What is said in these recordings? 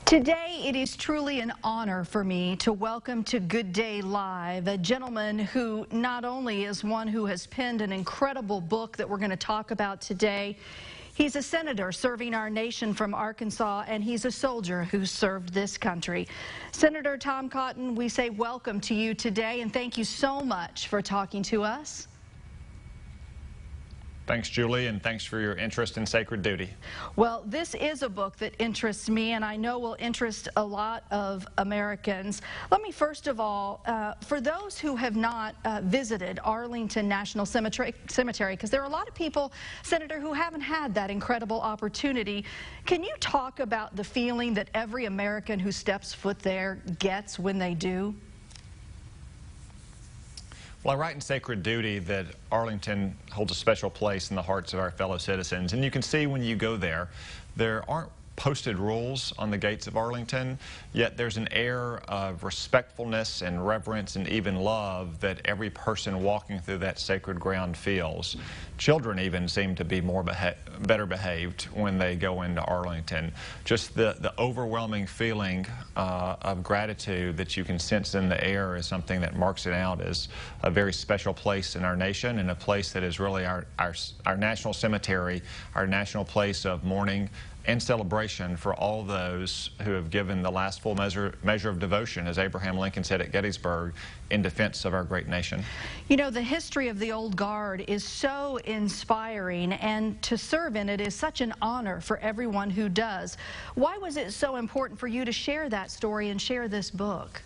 Today, it is truly an honor for me to welcome to Good Day Live a gentleman who not only is one who has penned an incredible book that we're going to talk about today. He's a senator serving our nation from Arkansas, and he's a soldier who served this country. Senator Tom Cotton, we say welcome to you today, and thank you so much for talking to us. Thanks, Julie, and thanks for your interest in Sacred Duty. Well, this is a book that interests me, and I know will interest a lot of Americans. Let me first of all, for those who have not visited Arlington National Cemetery, because there are a lot of people, Senator, who haven't had that incredible opportunity, can you talk about the feeling that every American who steps foot there gets when they do? Well, I write in Sacred Duty that Arlington holds a special place in the hearts of our fellow citizens. And you can see when you go there, there aren't posted rules on the gates of Arlington, yet there's an air of respectfulness and reverence and even love that every person walking through that sacred ground feels. Children even seem to be better behaved when they go into Arlington. Just the overwhelming feeling of gratitude that you can sense in the air is something that marks it out as a very special place in our nation, and a place that is really our national cemetery, our national place of mourning and celebration for all those who have given the last full measure of devotion, as Abraham Lincoln said at Gettysburg, in defense of our great nation. You know, the history of the Old Guard is so inspiring, and to serve in it is such an honor for everyone who does. Why was it so important for you to share that story and share this book?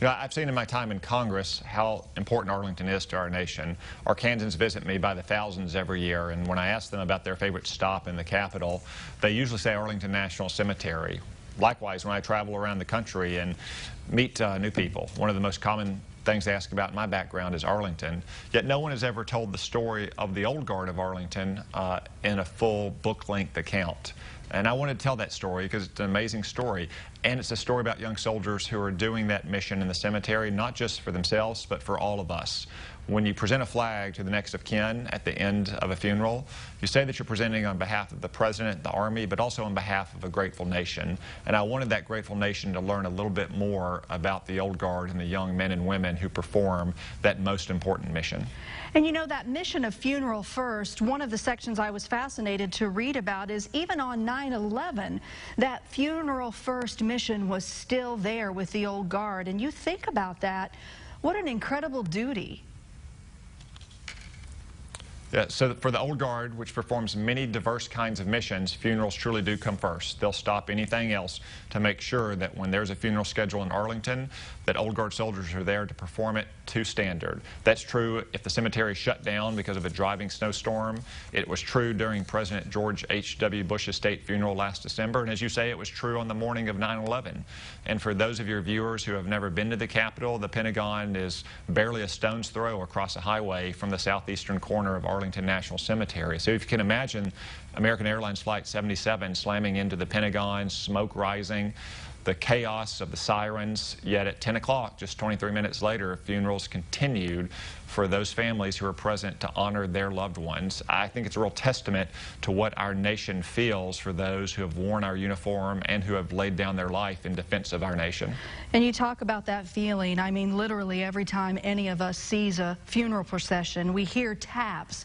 You know, I've seen in my time in Congress how important Arlington is to our nation. Arkansans visit me by the thousands every year, and when I ask them about their favorite stop in the Capitol, they usually say Arlington National Cemetery. Likewise, when I travel around the country and meet new people, one of the most common things they ask about my background is Arlington. Yet no one has ever told the story of the Old Guard of Arlington in a full book-length account. And I wanted to tell that story because it's an amazing story. And it's a story about young soldiers who are doing that mission in the cemetery, not just for themselves, but for all of us. When you present a flag to the next of kin at the end of a funeral, you say that you're presenting on behalf of the President, the Army, but also on behalf of a grateful nation. And I wanted that grateful nation to learn a little bit more about the Old Guard and the young men and women who perform that most important mission. And you know, that mission of Funeral First, one of the sections I was fascinated to read about is even on 9/11, that Funeral First mission was still there with the Old Guard. And you think about that, what an incredible duty. Yeah, so for the Old Guard, which performs many diverse kinds of missions, funerals truly do come first. They'll stop anything else to make sure that when there's a funeral schedule in Arlington, that Old Guard soldiers are there to perform it to standard. That's true if the cemetery shut down because of a driving snowstorm. It was true during President George H.W. Bush's state funeral last December, and as you say, it was true on the morning of 9/11. And for those of your viewers who have never been to the Capitol, the Pentagon is barely a stone's throw across a highway from the southeastern corner of Arlington National Cemetery. So if you can imagine American Airlines Flight 77 slamming into the Pentagon, smoke rising, the chaos of the sirens, yet at 10 o'clock, just 23 minutes later, funerals continued for those families who were present to honor their loved ones. I think it's a real testament to what our nation feels for those who have worn our uniform and who have laid down their life in defense of our nation. And you talk about that feeling. I mean, literally every time any of us sees a funeral procession, we hear taps.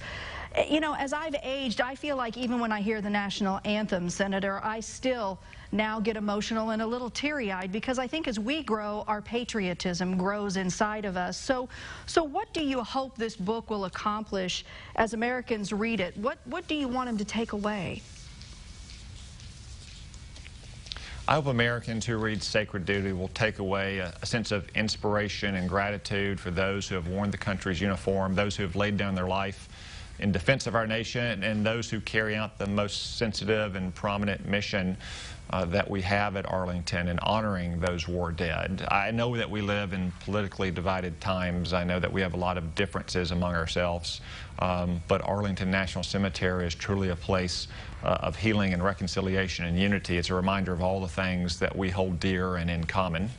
You know, as I've aged, I feel like even when I hear the national anthem, Senator, I still now get emotional and a little teary-eyed, because I think as we grow, our patriotism grows inside of us. So what do you hope this book will accomplish as Americans read it? What do you want them to take away? I hope Americans who read Sacred Duty will take away a sense of inspiration and gratitude for those who have worn the country's uniform, those who have laid down their life in defense of our nation, and those who carry out the most sensitive and prominent mission that we have at Arlington in honoring those war dead. I know that we live in politically divided times. I know that we have a lot of differences among ourselves, but Arlington National Cemetery is truly a place of healing and reconciliation and unity. It's a reminder of all the things that we hold dear and in common.